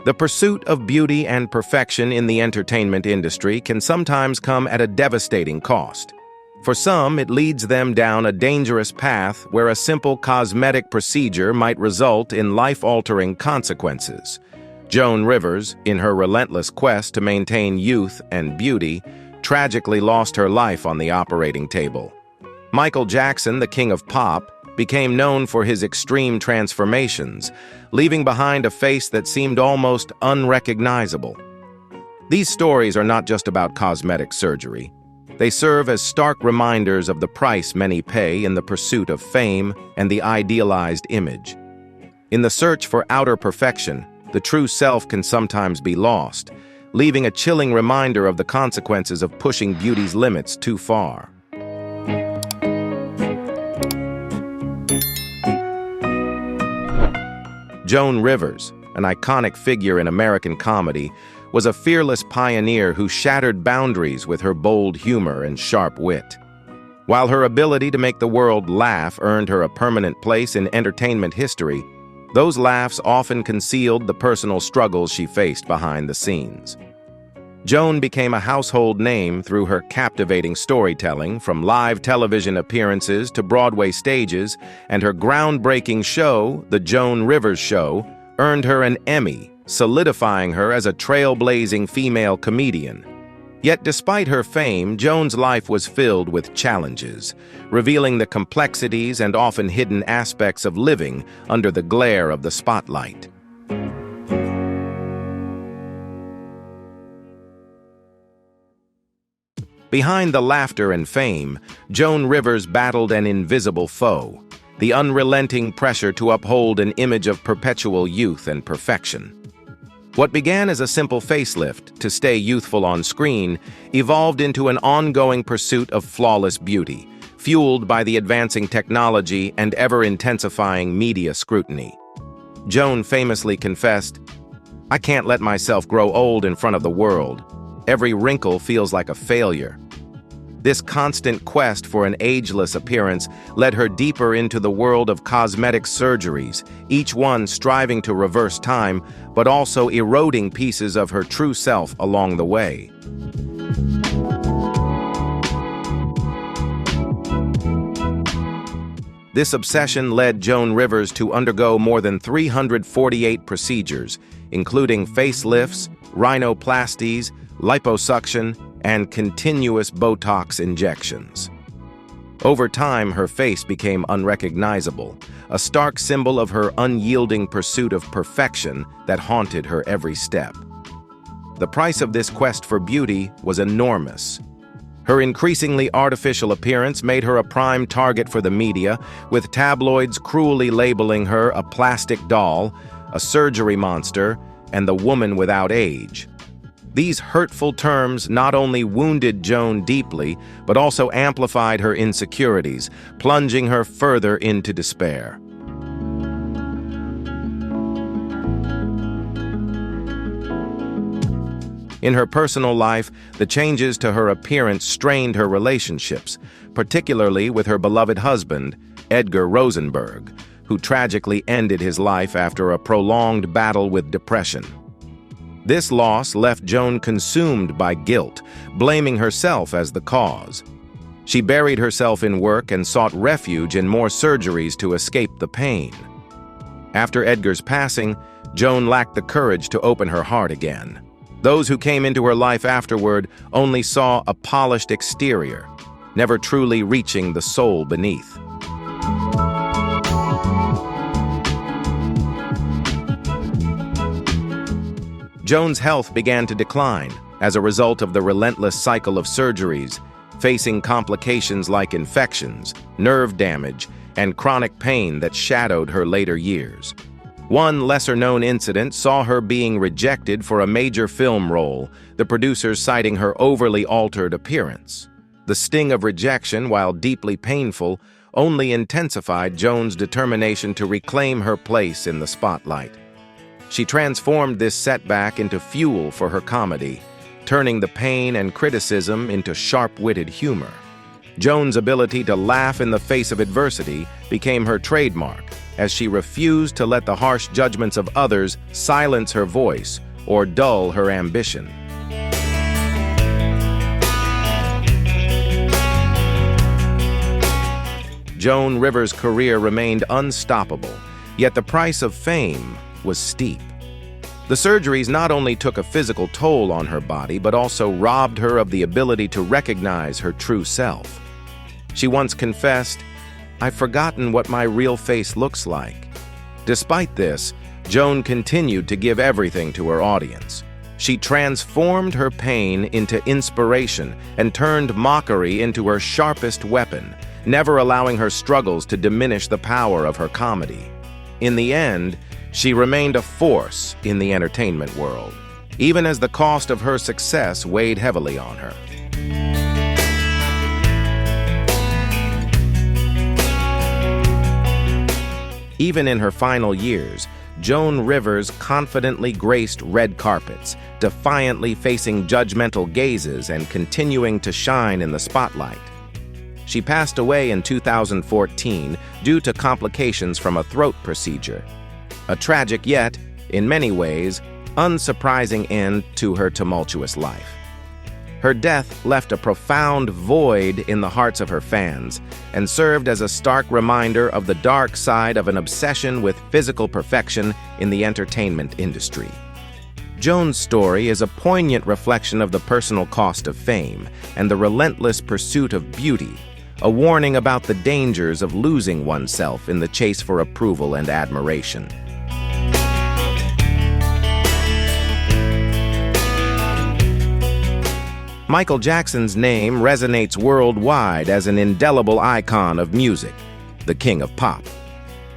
The pursuit of beauty and perfection in the entertainment industry can sometimes come at a devastating cost. For some, it leads them down a dangerous path where a simple cosmetic procedure might result in life-altering consequences. Joan Rivers, in her relentless quest to maintain youth and beauty, tragically lost her life on the operating table. Michael Jackson, the king of pop, became known for his extreme transformations, leaving behind a face that seemed almost unrecognizable. These stories are not just about cosmetic surgery. They serve as stark reminders of the price many pay in the pursuit of fame and the idealized image. In the search for outer perfection, the true self can sometimes be lost, leaving a chilling reminder of the consequences of pushing beauty's limits too far. Joan Rivers, an iconic figure in American comedy, was a fearless pioneer who shattered boundaries with her bold humor and sharp wit. While her ability to make the world laugh earned her a permanent place in entertainment history, those laughs often concealed the personal struggles she faced behind the scenes. Joan became a household name through her captivating storytelling, from live television appearances to Broadway stages, and her groundbreaking show, The Joan Rivers Show, earned her an Emmy, solidifying her as a trailblazing female comedian. Yet despite her fame, Joan's life was filled with challenges, revealing the complexities and often hidden aspects of living under the glare of the spotlight. Behind the laughter and fame, Joan Rivers battled an invisible foe, the unrelenting pressure to uphold an image of perpetual youth and perfection. What began as a simple facelift to stay youthful on screen evolved into an ongoing pursuit of flawless beauty, fueled by the advancing technology and ever-intensifying media scrutiny. Joan famously confessed, "I can't let myself grow old in front of the world. Every wrinkle feels like a failure." This constant quest for an ageless appearance led her deeper into the world of cosmetic surgeries, each one striving to reverse time, but also eroding pieces of her true self along the way. This obsession led Joan Rivers to undergo more than 348 procedures, including facelifts, rhinoplasties, liposuction, and continuous Botox injections. Over time, her face became unrecognizable, a stark symbol of her unyielding pursuit of perfection that haunted her every step. The price of this quest for beauty was enormous. Her increasingly artificial appearance made her a prime target for the media, with tabloids cruelly labeling her a plastic doll, a surgery monster, and the woman without age. These hurtful terms not only wounded Joan deeply, but also amplified her insecurities, plunging her further into despair. In her personal life, the changes to her appearance strained her relationships, particularly with her beloved husband, Edgar Rosenberg, who tragically ended his life after a prolonged battle with depression. This loss left Joan consumed by guilt, blaming herself as the cause. She buried herself in work and sought refuge in more surgeries to escape the pain. After Edgar's passing, Joan lacked the courage to open her heart again. Those who came into her life afterward only saw a polished exterior, never truly reaching the soul beneath. Joan's health began to decline as a result of the relentless cycle of surgeries, facing complications like infections, nerve damage, and chronic pain that shadowed her later years. One lesser-known incident saw her being rejected for a major film role, the producers citing her overly altered appearance. The sting of rejection, while deeply painful, only intensified Joan's determination to reclaim her place in the spotlight. She transformed this setback into fuel for her comedy, turning the pain and criticism into sharp-witted humor. Joan's ability to laugh in the face of adversity became her trademark, as she refused to let the harsh judgments of others silence her voice or dull her ambition. Joan Rivers' career remained unstoppable, yet the price of fame was steep. The surgeries not only took a physical toll on her body, but also robbed her of the ability to recognize her true self. She once confessed, "I've forgotten what my real face looks like." Despite this, Joan continued to give everything to her audience. She transformed her pain into inspiration and turned mockery into her sharpest weapon, never allowing her struggles to diminish the power of her comedy. In the end, she remained a force in the entertainment world, even as the cost of her success weighed heavily on her. Even in her final years, Joan Rivers confidently graced red carpets, defiantly facing judgmental gazes and continuing to shine in the spotlight. She passed away in 2014 due to complications from a throat procedure. A tragic yet, in many ways, unsurprising end to her tumultuous life. Her death left a profound void in the hearts of her fans and served as a stark reminder of the dark side of an obsession with physical perfection in the entertainment industry. Joan's story is a poignant reflection of the personal cost of fame and the relentless pursuit of beauty, a warning about the dangers of losing oneself in the chase for approval and admiration. Michael Jackson's name resonates worldwide as an indelible icon of music, the king of pop.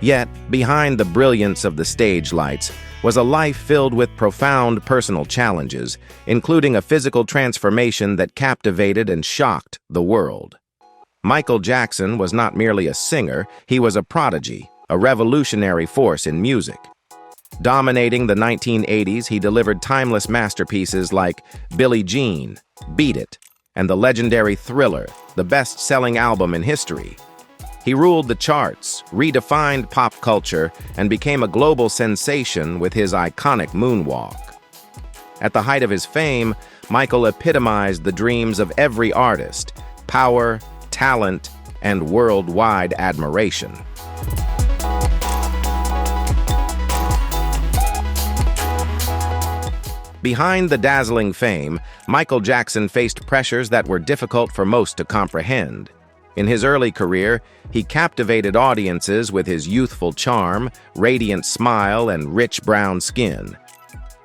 Yet, behind the brilliance of the stage lights was a life filled with profound personal challenges, including a physical transformation that captivated and shocked the world. Michael Jackson was not merely a singer, he was a prodigy, a revolutionary force in music. Dominating the 1980s, he delivered timeless masterpieces like Billie Jean, Beat It, and the legendary Thriller, the best-selling album in history. He ruled the charts, redefined pop culture, and became a global sensation with his iconic moonwalk. At the height of his fame, Michael epitomized the dreams of every artist: power, talent, and worldwide admiration. Behind the dazzling fame, Michael Jackson faced pressures that were difficult for most to comprehend. In his early career, he captivated audiences with his youthful charm, radiant smile, and rich brown skin.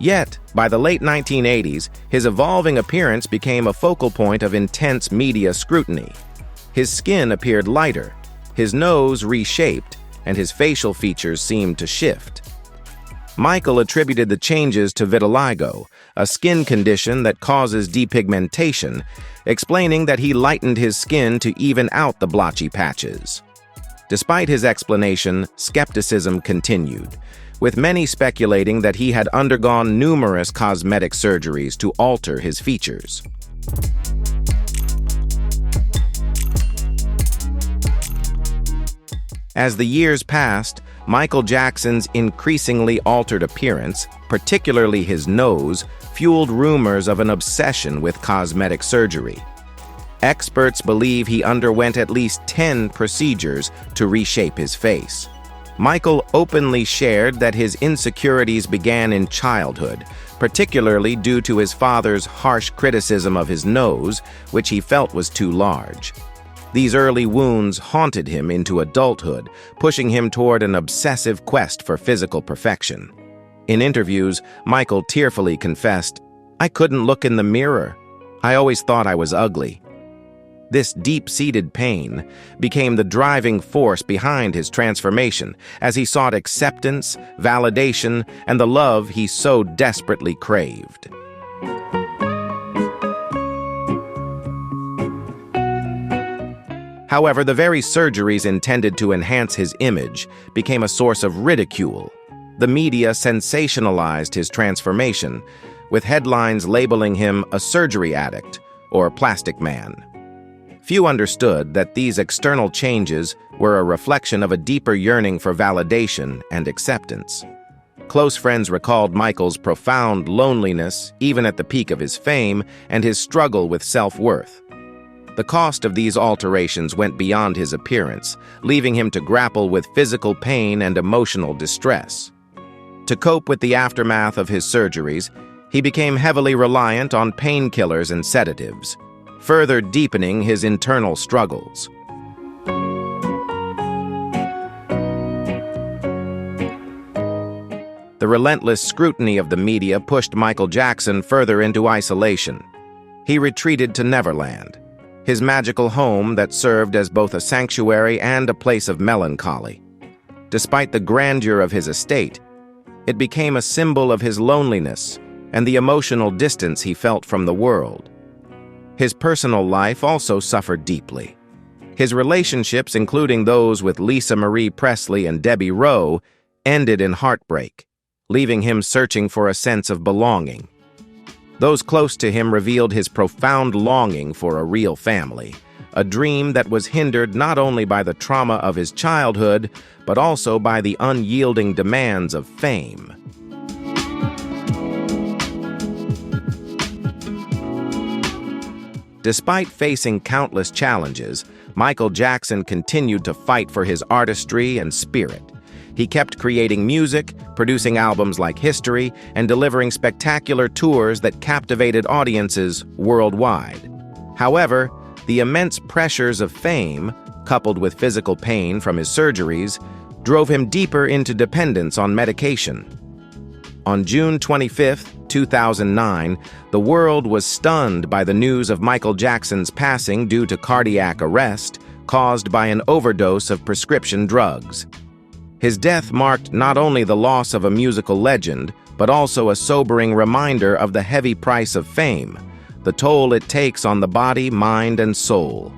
Yet, by the late 1980s, his evolving appearance became a focal point of intense media scrutiny. His skin appeared lighter, his nose reshaped, and his facial features seemed to shift. Michael attributed the changes to vitiligo, a skin condition that causes depigmentation, explaining that he lightened his skin to even out the blotchy patches. Despite his explanation, skepticism continued, with many speculating that he had undergone numerous cosmetic surgeries to alter his features. As the years passed, Michael Jackson's increasingly altered appearance, particularly his nose, fueled rumors of an obsession with cosmetic surgery. Experts believe he underwent at least 10 procedures to reshape his face. Michael openly shared that his insecurities began in childhood, particularly due to his father's harsh criticism of his nose, which he felt was too large. These early wounds haunted him into adulthood, pushing him toward an obsessive quest for physical perfection. In interviews, Michael tearfully confessed, "I couldn't look in the mirror. I always thought I was ugly." This deep-seated pain became the driving force behind his transformation as he sought acceptance, validation, and the love he so desperately craved. However, the very surgeries intended to enhance his image became a source of ridicule. The media sensationalized his transformation, with headlines labeling him a surgery addict or plastic man. Few understood that these external changes were a reflection of a deeper yearning for validation and acceptance. Close friends recalled Michael's profound loneliness, even at the peak of his fame, and his struggle with self-worth. The cost of these alterations went beyond his appearance, leaving him to grapple with physical pain and emotional distress. To cope with the aftermath of his surgeries, he became heavily reliant on painkillers and sedatives, further deepening his internal struggles. The relentless scrutiny of the media pushed Michael Jackson further into isolation. He retreated to Neverland, his magical home that served as both a sanctuary and a place of melancholy. Despite the grandeur of his estate, it became a symbol of his loneliness and the emotional distance he felt from the world. His personal life also suffered deeply. His relationships, including those with Lisa Marie Presley and Debbie Rowe, ended in heartbreak, leaving him searching for a sense of belonging. Those close to him revealed his profound longing for a real family, a dream that was hindered not only by the trauma of his childhood, but also by the unyielding demands of fame. Despite facing countless challenges, Michael Jackson continued to fight for his artistry and spirit. He kept creating music, producing albums like History, and delivering spectacular tours that captivated audiences worldwide. However, the immense pressures of fame, coupled with physical pain from his surgeries, drove him deeper into dependence on medication. On June 25, 2009, the world was stunned by the news of Michael Jackson's passing due to cardiac arrest caused by an overdose of prescription drugs. His death marked not only the loss of a musical legend, but also a sobering reminder of the heavy price of fame, the toll it takes on the body, mind, and soul.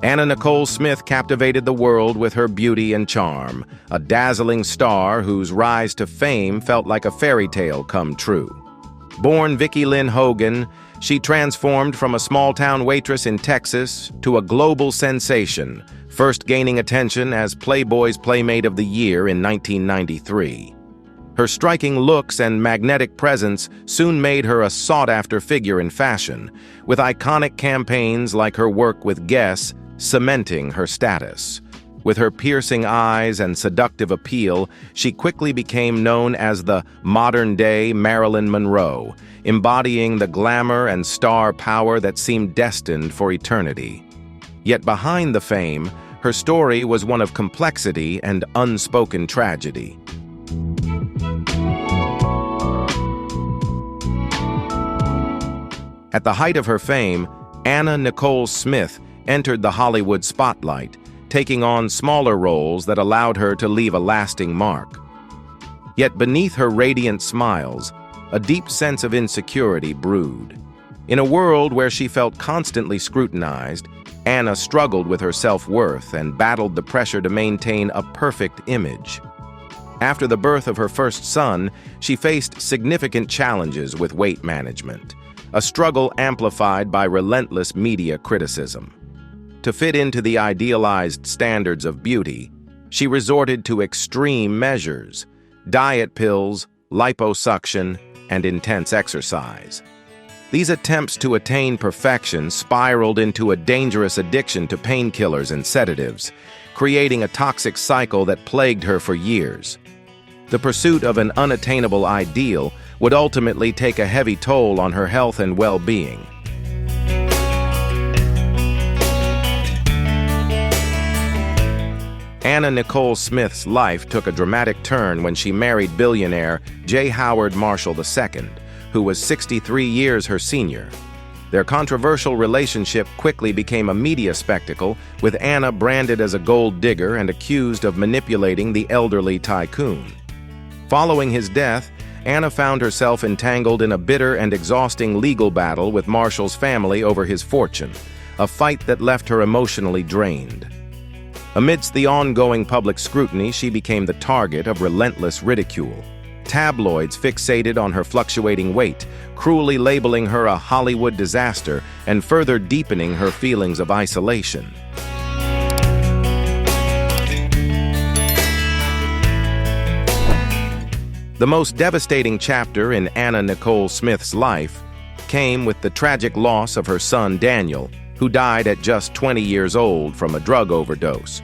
Anna Nicole Smith captivated the world with her beauty and charm, a dazzling star whose rise to fame felt like a fairy tale come true. Born Vicki Lynn Hogan, she transformed from a small-town waitress in Texas to a global sensation, first gaining attention as Playboy's Playmate of the Year in 1993. Her striking looks and magnetic presence soon made her a sought-after figure in fashion, with iconic campaigns like her work with Guess cementing her status. With her piercing eyes and seductive appeal, she quickly became known as the modern-day Marilyn Monroe, embodying the glamour and star power that seemed destined for eternity. Yet behind the fame, her story was one of complexity and unspoken tragedy. At the height of her fame, Anna Nicole Smith entered the Hollywood spotlight, taking on smaller roles that allowed her to leave a lasting mark. Yet beneath her radiant smiles, a deep sense of insecurity brewed. In a world where she felt constantly scrutinized, Anna struggled with her self-worth and battled the pressure to maintain a perfect image. After the birth of her first son, she faced significant challenges with weight management, a struggle amplified by relentless media criticism. To fit into the idealized standards of beauty, she resorted to extreme measures: diet pills, liposuction, and intense exercise. These attempts to attain perfection spiraled into a dangerous addiction to painkillers and sedatives, creating a toxic cycle that plagued her for years. The pursuit of an unattainable ideal would ultimately take a heavy toll on her health and well-being. Anna Nicole Smith's life took a dramatic turn when she married billionaire J. Howard Marshall II, who was 63 years her senior. Their controversial relationship quickly became a media spectacle, with Anna branded as a gold digger and accused of manipulating the elderly tycoon. Following his death, Anna found herself entangled in a bitter and exhausting legal battle with Marshall's family over his fortune, a fight that left her emotionally drained. Amidst the ongoing public scrutiny, she became the target of relentless ridicule. tabloids fixated on her fluctuating weight, cruelly labeling her a Hollywood disaster and further deepening her feelings of isolation. The most devastating chapter in Anna Nicole Smith's life came with the tragic loss of her son Daniel, who died at just 20 years old from a drug overdose.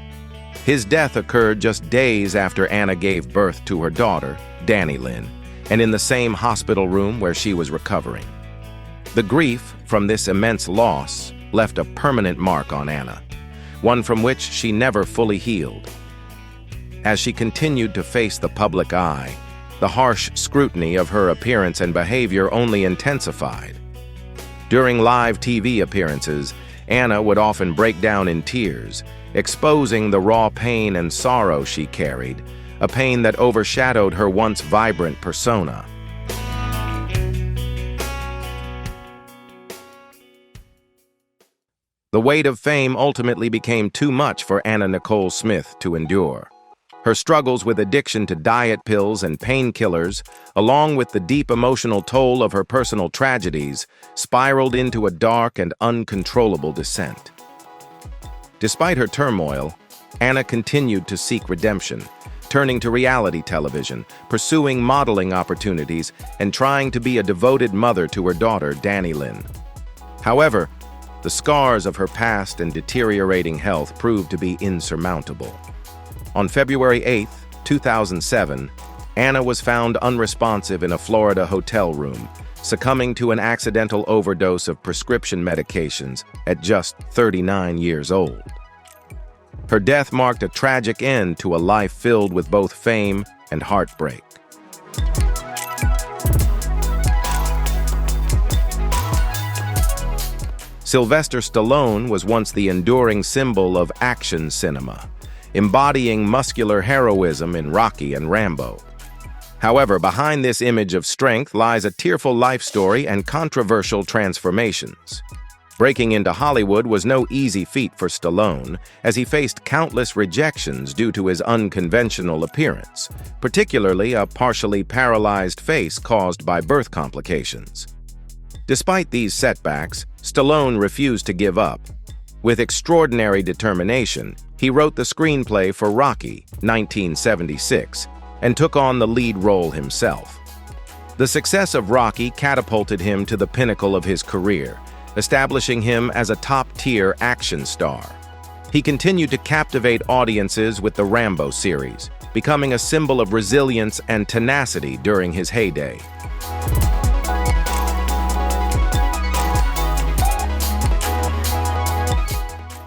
His death occurred just days after Anna gave birth to her daughter, Danny Lynn, and in the same hospital room where she was recovering. The grief from this immense loss left a permanent mark on Anna, one from which she never fully healed. As she continued to face the public eye, the harsh scrutiny of her appearance and behavior only intensified. During live TV appearances, Anna would often break down in tears, exposing the raw pain and sorrow she carried, a pain that overshadowed her once vibrant persona. The weight of fame ultimately became too much for Anna Nicole Smith to endure. Her struggles with addiction to diet pills and painkillers, along with the deep emotional toll of her personal tragedies, spiraled into a dark and uncontrollable descent. Despite her turmoil, Anna continued to seek redemption, turning to reality television, pursuing modeling opportunities, and trying to be a devoted mother to her daughter, Danny Lynn. However, the scars of her past and deteriorating health proved to be insurmountable. On February 8, 2007, Anna was found unresponsive in a Florida hotel room, succumbing to an accidental overdose of prescription medications at just 39 years old. Her death marked a tragic end to a life filled with both fame and heartbreak. Sylvester Stallone was once the enduring symbol of action cinema, embodying muscular heroism in Rocky and Rambo. However, behind this image of strength lies a tearful life story and controversial transformations. Breaking into Hollywood was no easy feat for Stallone, as he faced countless rejections due to his unconventional appearance, particularly a partially paralyzed face caused by birth complications. Despite these setbacks, Stallone refused to give up. With extraordinary determination, he wrote the screenplay for Rocky, 1976, and took on the lead role himself. The success of Rocky catapulted him to the pinnacle of his career, establishing him as a top-tier action star. He continued to captivate audiences with the Rambo series, becoming a symbol of resilience and tenacity during his heyday.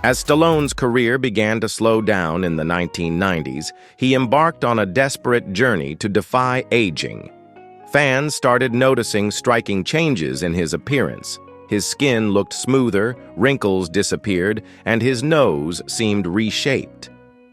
As Stallone's career began to slow down in the 1990s, he embarked on a desperate journey to defy aging. Fans started noticing striking changes in his appearance. His skin looked smoother, wrinkles disappeared, and his nose seemed reshaped.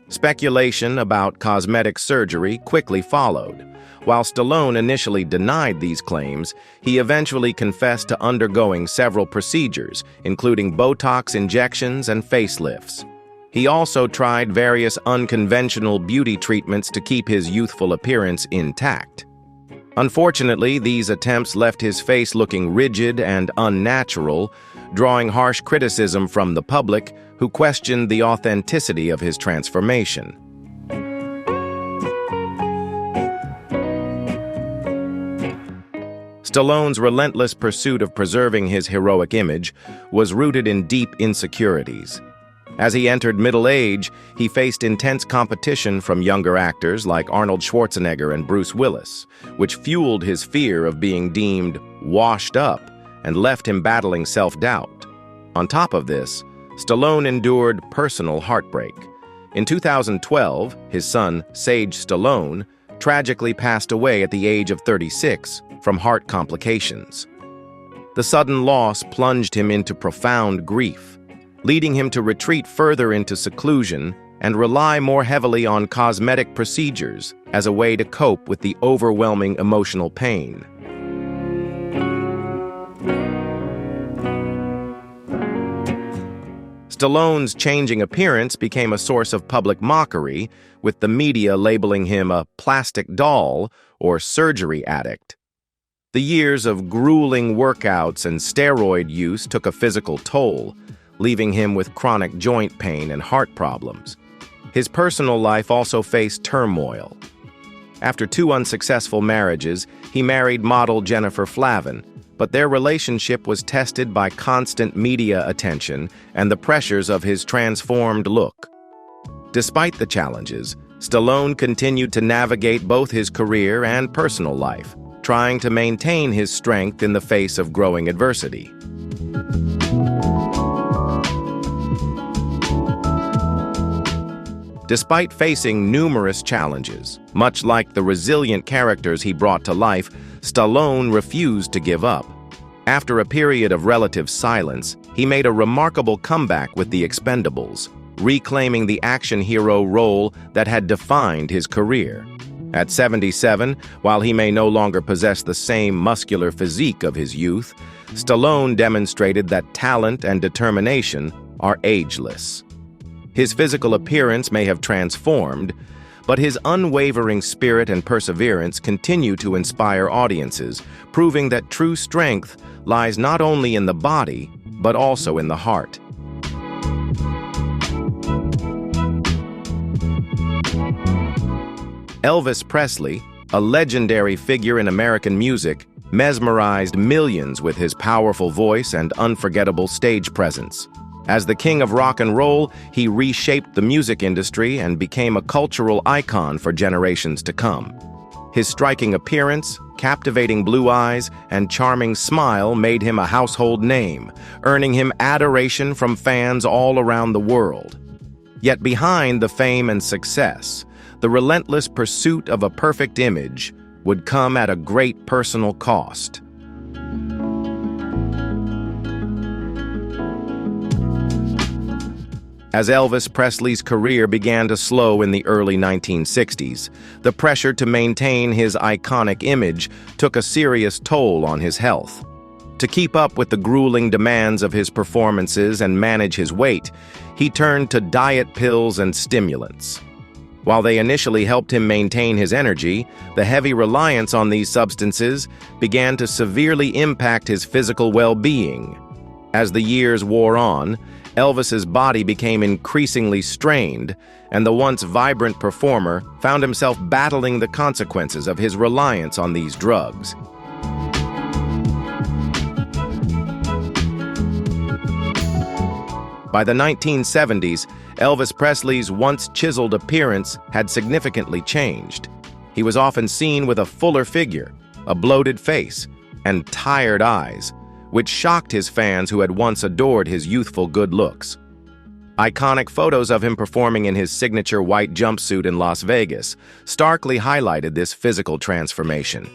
Speculation about cosmetic surgery quickly followed. While Stallone initially denied these claims, he eventually confessed to undergoing several procedures, including Botox injections and facelifts. He also tried various unconventional beauty treatments to keep his youthful appearance intact. Unfortunately, these attempts left his face looking rigid and unnatural, drawing harsh criticism from the public, who questioned the authenticity of his transformation. Stallone's relentless pursuit of preserving his heroic image was rooted in deep insecurities. As he entered middle age, he faced intense competition from younger actors like Arnold Schwarzenegger and Bruce Willis, which fueled his fear of being deemed washed up and left him battling self-doubt. On top of this, Stallone endured personal heartbreak. In 2012, his son, Sage Stallone, tragically passed away at the age of 36 from heart complications. The sudden loss plunged him into profound grief, leading him to retreat further into seclusion and rely more heavily on cosmetic procedures as a way to cope with the overwhelming emotional pain. Stallone's changing appearance became a source of public mockery, with the media labeling him a plastic doll or surgery addict. The years of grueling workouts and steroid use took a physical toll, leaving him with chronic joint pain and heart problems. His personal life also faced turmoil. After 2 unsuccessful marriages, he married model Jennifer Flavin, but their relationship was tested by constant media attention and the pressures of his transformed look. Despite the challenges, Stallone continued to navigate both his career and personal life, trying to maintain his strength in the face of growing adversity. Despite facing numerous challenges, much like the resilient characters he brought to life, Stallone refused to give up. After a period of relative silence, he made a remarkable comeback with The Expendables, reclaiming the action hero role that had defined his career. At 77, while he may no longer possess the same muscular physique of his youth, Stallone demonstrated that talent and determination are ageless. His physical appearance may have transformed, but his unwavering spirit and perseverance continue to inspire audiences, proving that true strength lies not only in the body, but also in the heart. Elvis Presley, a legendary figure in American music, mesmerized millions with his powerful voice and unforgettable stage presence. As the king of rock and roll, he reshaped the music industry and became a cultural icon for generations to come. His striking appearance, captivating blue eyes, and charming smile made him a household name, earning him adoration from fans all around the world. Yet behind the fame and success, the relentless pursuit of a perfect image would come at a great personal cost. As Elvis Presley's career began to slow in the early 1960s, the pressure to maintain his iconic image took a serious toll on his health. To keep up with the grueling demands of his performances and manage his weight, he turned to diet pills and stimulants. While they initially helped him maintain his energy, the heavy reliance on these substances began to severely impact his physical well-being. As the years wore on, Elvis's body became increasingly strained, and the once vibrant performer found himself battling the consequences of his reliance on these drugs. By the 1970s, Elvis Presley's once chiseled appearance had significantly changed. He was often seen with a fuller figure, a bloated face, and tired eyes, which shocked his fans who had once adored his youthful good looks. Iconic photos of him performing in his signature white jumpsuit in Las Vegas starkly highlighted this physical transformation.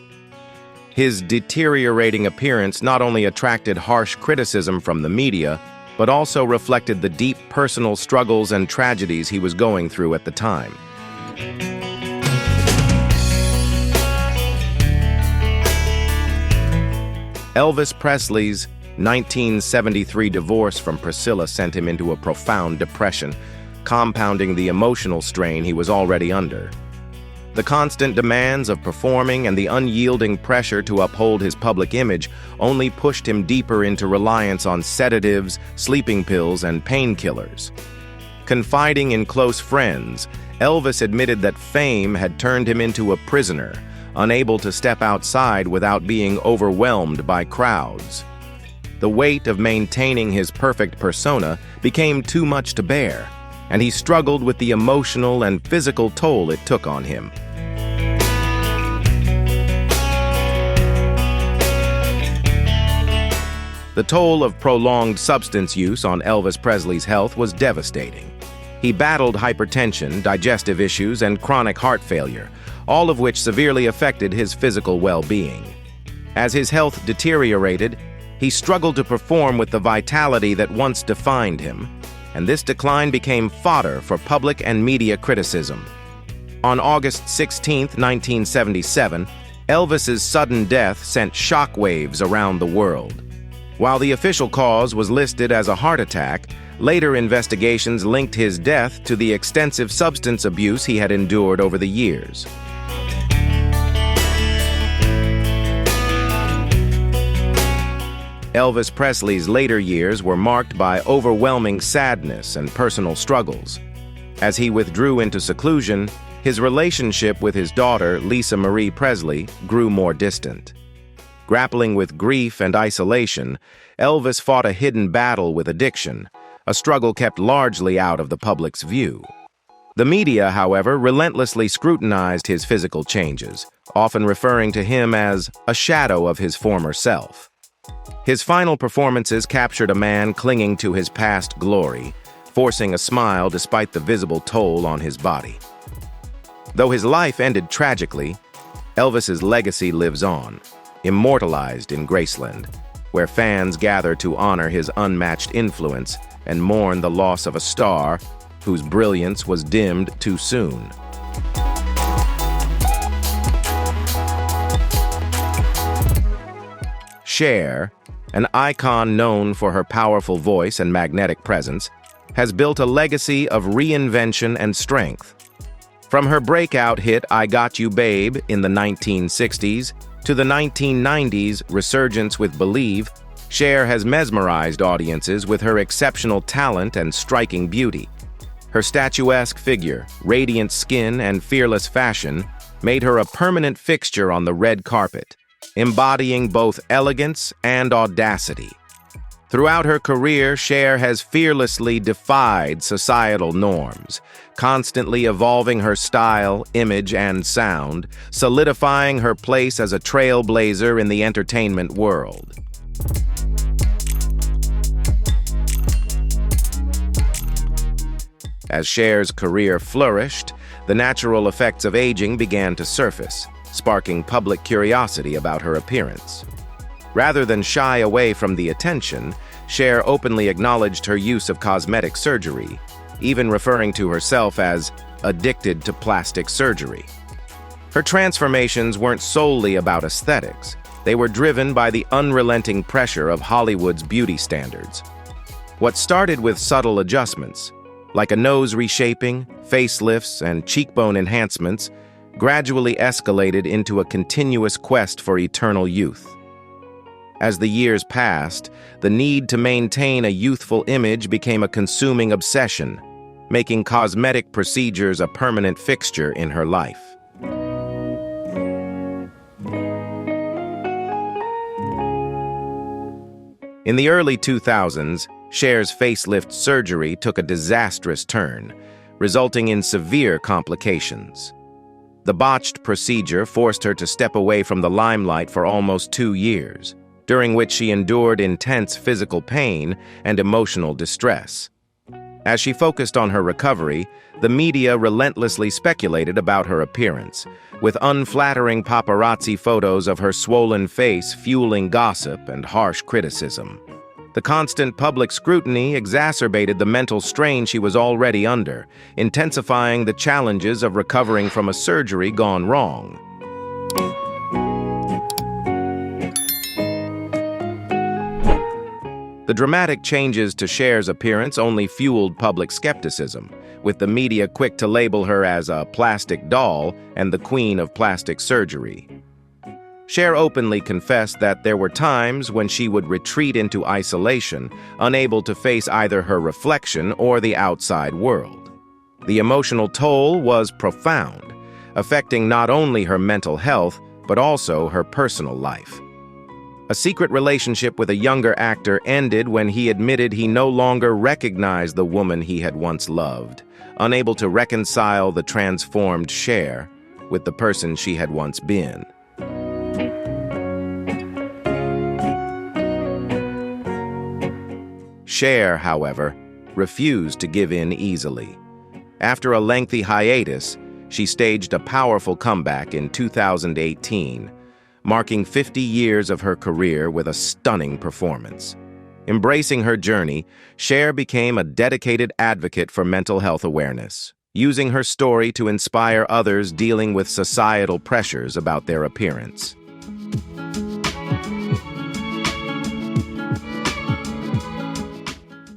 His deteriorating appearance not only attracted harsh criticism from the media, but also reflected the deep personal struggles and tragedies he was going through at the time. Elvis Presley's 1973 divorce from Priscilla sent him into a profound depression, compounding the emotional strain he was already under. The constant demands of performing and the unyielding pressure to uphold his public image only pushed him deeper into reliance on sedatives, sleeping pills, and painkillers. Confiding in close friends, Elvis admitted that fame had turned him into a prisoner, unable to step outside without being overwhelmed by crowds. The weight of maintaining his perfect persona became too much to bear, and he struggled with the emotional and physical toll it took on him. The toll of prolonged substance use on Elvis Presley's health was devastating. He battled hypertension, digestive issues, and chronic heart failure, all of which severely affected his physical well-being. As his health deteriorated, he struggled to perform with the vitality that once defined him, and this decline became fodder for public and media criticism. On August 16, 1977, Elvis's sudden death sent shockwaves around the world. While the official cause was listed as a heart attack, Later investigations linked his death to the extensive substance abuse he had endured over the years. Elvis Presley's later years were marked by overwhelming sadness and personal struggles. As he withdrew into seclusion, his relationship with his daughter, Lisa Marie Presley, grew more distant. Grappling with grief and isolation, Elvis fought a hidden battle with addiction, a struggle kept largely out of the public's view. The media, however, relentlessly scrutinized his physical changes, often referring to him as a shadow of his former self. His final performances captured a man clinging to his past glory, forcing a smile despite the visible toll on his body. Though his life ended tragically, Elvis's legacy lives on, immortalized in Graceland, where fans gather to honor his unmatched influence and mourn the loss of a star whose brilliance was dimmed too soon. Cher, an icon known for her powerful voice and magnetic presence, has built a legacy of reinvention and strength. From her breakout hit I Got You Babe in the 1960s to the 1990s resurgence with Believe, Cher has mesmerized audiences with her exceptional talent and striking beauty. Her statuesque figure, radiant skin, and fearless fashion made her a permanent fixture on the red carpet, embodying both elegance and audacity. Throughout her career, Cher has fearlessly defied societal norms, constantly evolving her style, image, and sound, solidifying her place as a trailblazer in the entertainment world. As Cher's career flourished, the natural effects of aging began to surface, sparking public curiosity about her appearance. Rather than shy away from the attention, Cher openly acknowledged her use of cosmetic surgery, even referring to herself as addicted to plastic surgery. Her transformations weren't solely about aesthetics. They were driven by the unrelenting pressure of Hollywood's beauty standards. What started with subtle adjustments, like a nose reshaping, facelifts, and cheekbone enhancements, gradually escalated into a continuous quest for eternal youth. As the years passed, the need to maintain a youthful image became a consuming obsession, making cosmetic procedures a permanent fixture in her life. In the early 2000s, Cher's facelift surgery took a disastrous turn, resulting in severe complications. The botched procedure forced her to step away from the limelight for almost 2 years, during which she endured intense physical pain and emotional distress. As she focused on her recovery, the media relentlessly speculated about her appearance, with unflattering paparazzi photos of her swollen face fueling gossip and harsh criticism. The constant public scrutiny exacerbated the mental strain she was already under, intensifying the challenges of recovering from a surgery gone wrong. The dramatic changes to Cher's appearance only fueled public skepticism, with the media quick to label her as a plastic doll and the queen of plastic surgery. Cher openly confessed that there were times when she would retreat into isolation, unable to face either her reflection or the outside world. The emotional toll was profound, affecting not only her mental health, but also her personal life. A secret relationship with a younger actor ended when he admitted he no longer recognized the woman he had once loved, unable to reconcile the transformed Cher with the person she had once been. Cher, however, refused to give in easily. After a lengthy hiatus, she staged a powerful comeback in 2018, marking 50 years of her career with a stunning performance. Embracing her journey, Cher became a dedicated advocate for mental health awareness, using her story to inspire others dealing with societal pressures about their appearance.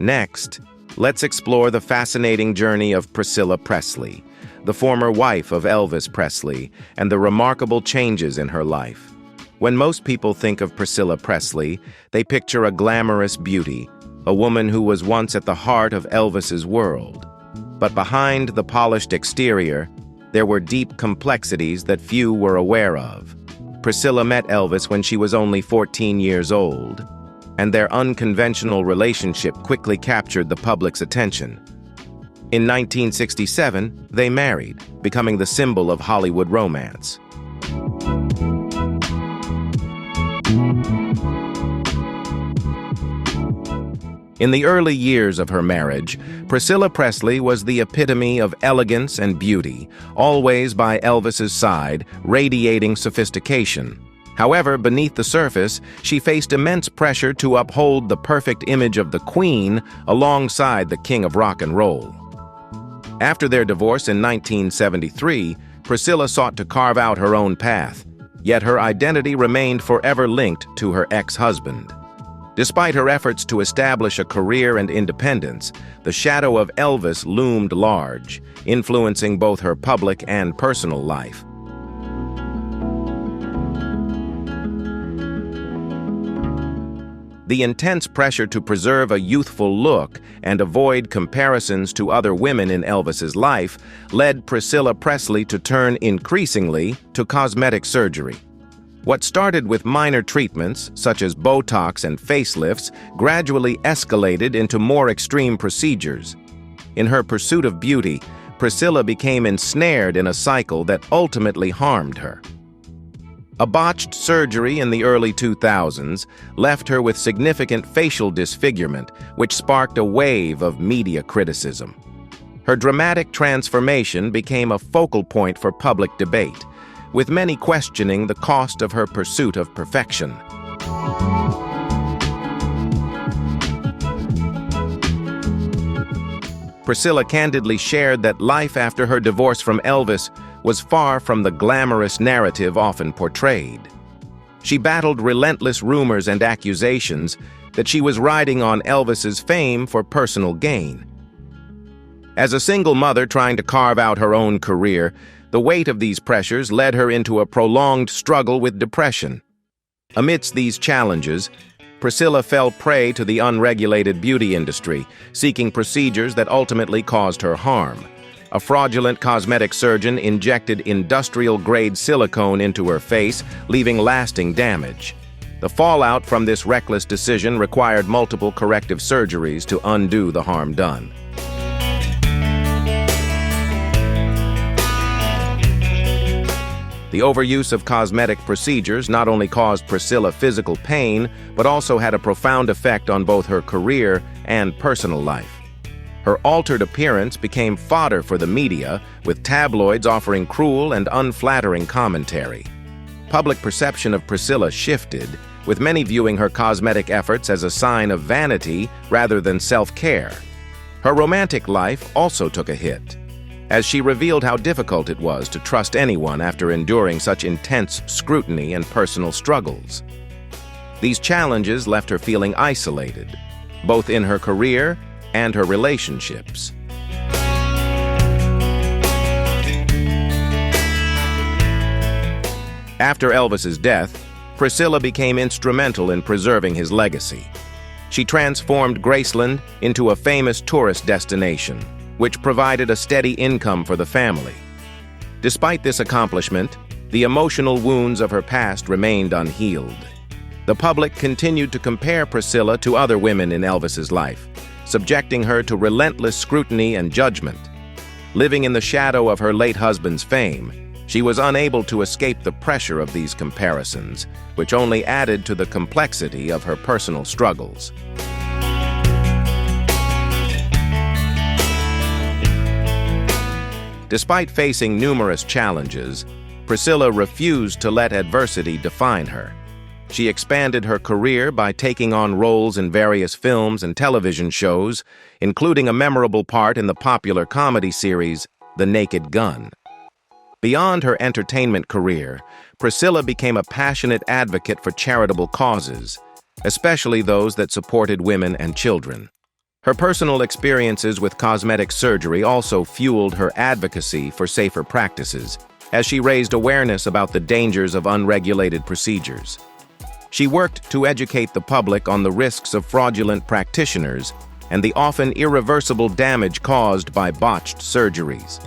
Next, let's explore the fascinating journey of Priscilla Presley, the former wife of Elvis Presley, and the remarkable changes in her life. When most people think of Priscilla Presley, they picture a glamorous beauty, a woman who was once at the heart of Elvis's world. But behind the polished exterior, there were deep complexities that few were aware of. Priscilla met Elvis when she was only 14 years old, and their unconventional relationship quickly captured the public's attention. In 1967, they married, becoming the symbol of Hollywood romance. In the early years of her marriage, Priscilla Presley was the epitome of elegance and beauty, always by Elvis's side, radiating sophistication. However, beneath the surface, she faced immense pressure to uphold the perfect image of the Queen alongside the King of Rock and Roll. After their divorce in 1973, Priscilla sought to carve out her own path, yet her identity remained forever linked to her ex-husband. Despite her efforts to establish a career and independence, the shadow of Elvis loomed large, influencing both her public and personal life. The intense pressure to preserve a youthful look and avoid comparisons to other women in Elvis's life led Priscilla Presley to turn increasingly to cosmetic surgery. What started with minor treatments, such as Botox and facelifts, gradually escalated into more extreme procedures. In her pursuit of beauty, Priscilla became ensnared in a cycle that ultimately harmed her. A botched surgery in the early 2000s left her with significant facial disfigurement, which sparked a wave of media criticism. Her dramatic transformation became a focal point for public debate, with many questioning the cost of her pursuit of perfection. Priscilla candidly shared that life after her divorce from Elvis was far from the glamorous narrative often portrayed. She battled relentless rumors and accusations that she was riding on Elvis's fame for personal gain. As a single mother trying to carve out her own career, the weight of these pressures led her into a prolonged struggle with depression. Amidst these challenges, Priscilla fell prey to the unregulated beauty industry, seeking procedures that ultimately caused her harm. A fraudulent cosmetic surgeon injected industrial-grade silicone into her face, leaving lasting damage. The fallout from this reckless decision required multiple corrective surgeries to undo the harm done. The overuse of cosmetic procedures not only caused Priscilla physical pain, but also had a profound effect on both her career and personal life. Her altered appearance became fodder for the media, with tabloids offering cruel and unflattering commentary. Public perception of Priscilla shifted, with many viewing her cosmetic efforts as a sign of vanity rather than self-care. Her romantic life also took a hit, as she revealed how difficult it was to trust anyone after enduring such intense scrutiny and personal struggles. These challenges left her feeling isolated, both in her career and her relationships. After Elvis's death, Priscilla became instrumental in preserving his legacy. She transformed Graceland into a famous tourist destination, which provided a steady income for the family. Despite this accomplishment, the emotional wounds of her past remained unhealed. The public continued to compare Priscilla to other women in Elvis's life, subjecting her to relentless scrutiny and judgment. Living in the shadow of her late husband's fame, she was unable to escape the pressure of these comparisons, which only added to the complexity of her personal struggles. Despite facing numerous challenges, Priscilla refused to let adversity define her. She expanded her career by taking on roles in various films and television shows, including a memorable part in the popular comedy series, The Naked Gun. Beyond her entertainment career, Priscilla became a passionate advocate for charitable causes, especially those that supported women and children. Her personal experiences with cosmetic surgery also fueled her advocacy for safer practices, as she raised awareness about the dangers of unregulated procedures. She worked to educate the public on the risks of fraudulent practitioners and the often irreversible damage caused by botched surgeries.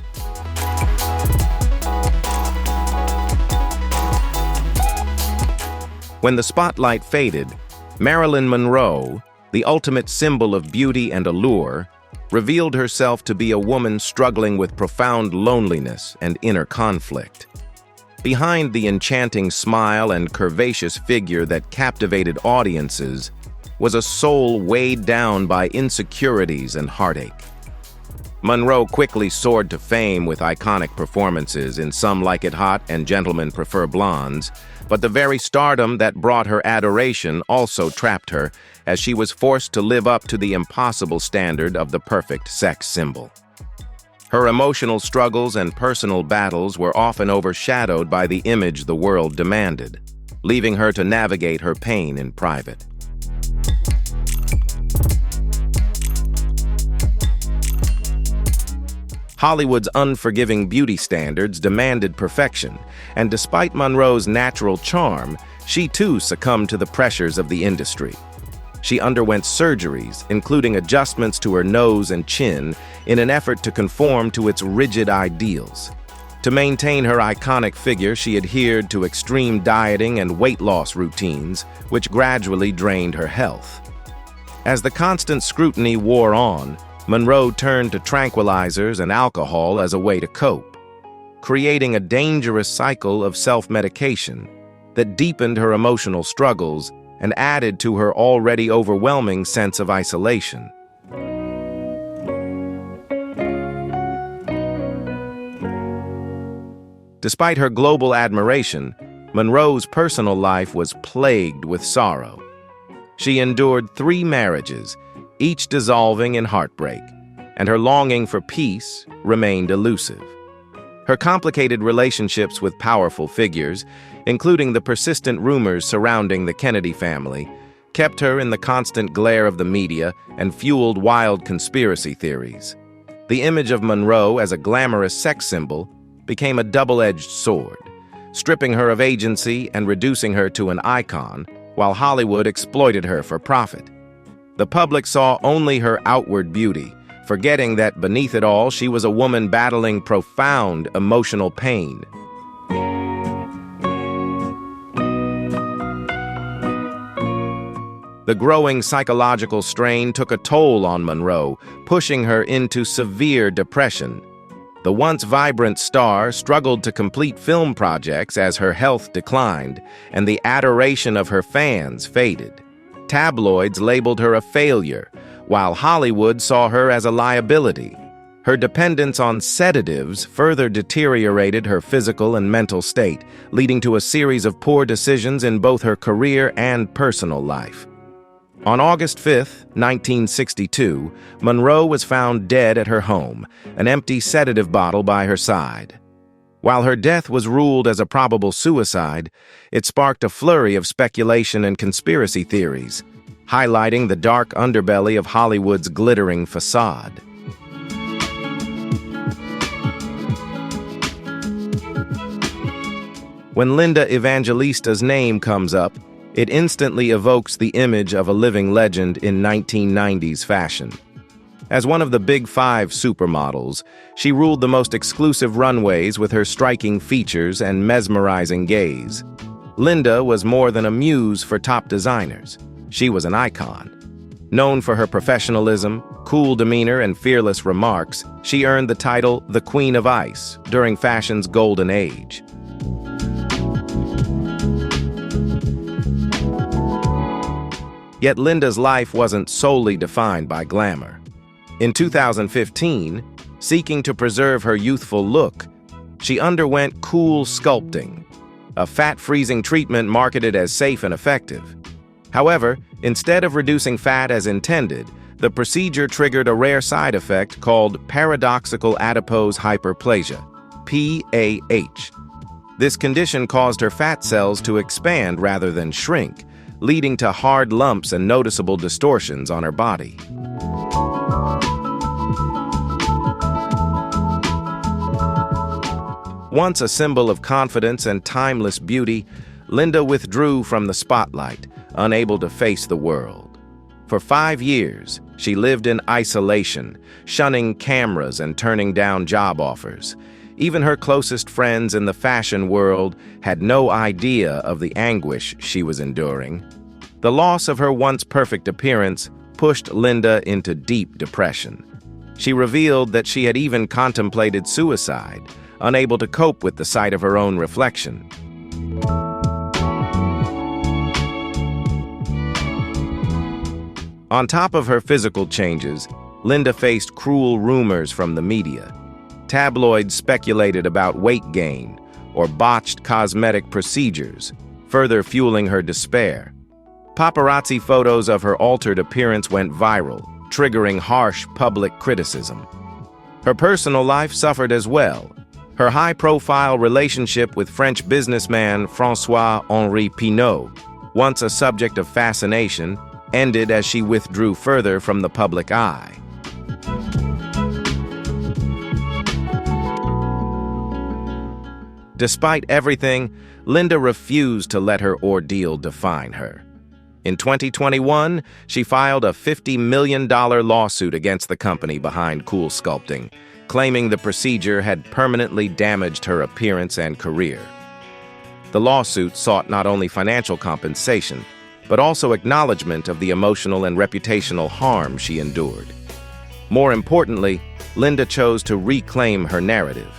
When the spotlight faded, Marilyn Monroe, the ultimate symbol of beauty and allure, revealed herself to be a woman struggling with profound loneliness and inner conflict. Behind the enchanting smile and curvaceous figure that captivated audiences was a soul weighed down by insecurities and heartache. Monroe quickly soared to fame with iconic performances in Some Like It Hot and Gentlemen Prefer Blondes, but the very stardom that brought her adoration also trapped her, as she was forced to live up to the impossible standard of the perfect sex symbol. Her emotional struggles and personal battles were often overshadowed by the image the world demanded, leaving her to navigate her pain in private. Hollywood's unforgiving beauty standards demanded perfection, and despite Monroe's natural charm, she too succumbed to the pressures of the industry. She underwent surgeries, including adjustments to her nose and chin, in an effort to conform to its rigid ideals. To maintain her iconic figure, she adhered to extreme dieting and weight loss routines, which gradually drained her health. As the constant scrutiny wore on, Monroe turned to tranquilizers and alcohol as a way to cope, creating a dangerous cycle of self-medication that deepened her emotional struggles and added to her already overwhelming sense of isolation. Despite her global admiration, Monroe's personal life was plagued with sorrow. She endured 3 marriages, each dissolving in heartbreak, and her longing for peace remained elusive. Her complicated relationships with powerful figures, including the persistent rumors surrounding the Kennedy family, kept her in the constant glare of the media and fueled wild conspiracy theories. The image of Monroe as a glamorous sex symbol became a double-edged sword, stripping her of agency and reducing her to an icon, while Hollywood exploited her for profit. The public saw only her outward beauty, forgetting that beneath it all she was a woman battling profound emotional pain. The growing psychological strain took a toll on Monroe, pushing her into severe depression. The once vibrant star struggled to complete film projects as her health declined, and the adoration of her fans faded. Tabloids labeled her a failure, while Hollywood saw her as a liability. Her dependence on sedatives further deteriorated her physical and mental state, leading to a series of poor decisions in both her career and personal life. On August 5, 1962, Monroe was found dead at her home, an empty sedative bottle by her side. While her death was ruled as a probable suicide, it sparked a flurry of speculation and conspiracy theories, highlighting the dark underbelly of Hollywood's glittering facade. When Linda Evangelista's name comes up, it instantly evokes the image of a living legend in 1990s fashion. As one of the Big Five supermodels, she ruled the most exclusive runways with her striking features and mesmerizing gaze. Linda was more than a muse for top designers. She was an icon. Known for her professionalism, cool demeanor, and fearless remarks, she earned the title the Queen of Ice during fashion's golden age. Yet Linda's life wasn't solely defined by glamour. In 2015, seeking to preserve her youthful look, she underwent cool sculpting, a fat-freezing treatment marketed as safe and effective. However, instead of reducing fat as intended, the procedure triggered a rare side effect called paradoxical adipose hyperplasia, PAH. This condition caused her fat cells to expand rather than shrink, leading to hard lumps and noticeable distortions on her body. Once a symbol of confidence and timeless beauty, Linda withdrew from the spotlight, unable to face the world. For 5 years, she lived in isolation, shunning cameras and turning down job offers. Even her closest friends in the fashion world had no idea of the anguish she was enduring. The loss of her once perfect appearance pushed Linda into deep depression. She revealed that she had even contemplated suicide, unable to cope with the sight of her own reflection. On top of her physical changes, Linda faced cruel rumors from the media. Tabloids speculated about weight gain or botched cosmetic procedures, further fueling her despair. Paparazzi photos of her altered appearance went viral, triggering harsh public criticism. Her personal life suffered as well. Her high-profile relationship with French businessman François-Henri Pinault, once a subject of fascination, ended as she withdrew further from the public eye. Despite everything, Linda refused to let her ordeal define her. In 2021, she filed a $50 million lawsuit against the company behind Cool Sculpting, claiming the procedure had permanently damaged her appearance and career. The lawsuit sought not only financial compensation, but also acknowledgement of the emotional and reputational harm she endured. More importantly, Linda chose to reclaim her narrative.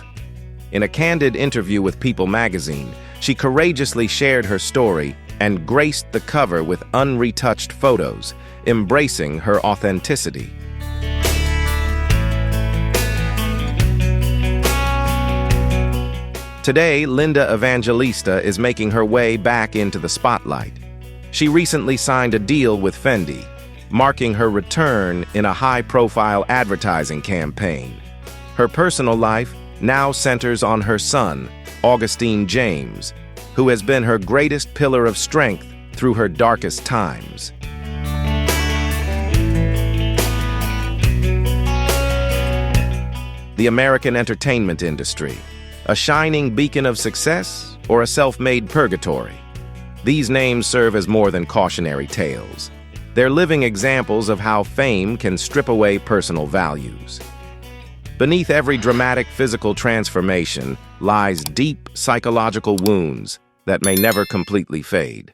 In a candid interview with People magazine, she courageously shared her story and graced the cover with unretouched photos, embracing her authenticity. Today, Linda Evangelista is making her way back into the spotlight. She recently signed a deal with Fendi, marking her return in a high-profile advertising campaign. Her personal life now centers on her son, Augustine James, who has been her greatest pillar of strength through her darkest times. The American entertainment industry, a shining beacon of success or a self-made purgatory? These names serve as more than cautionary tales. They're living examples of how fame can strip away personal values. Beneath every dramatic physical transformation lies deep psychological wounds that may never completely fade.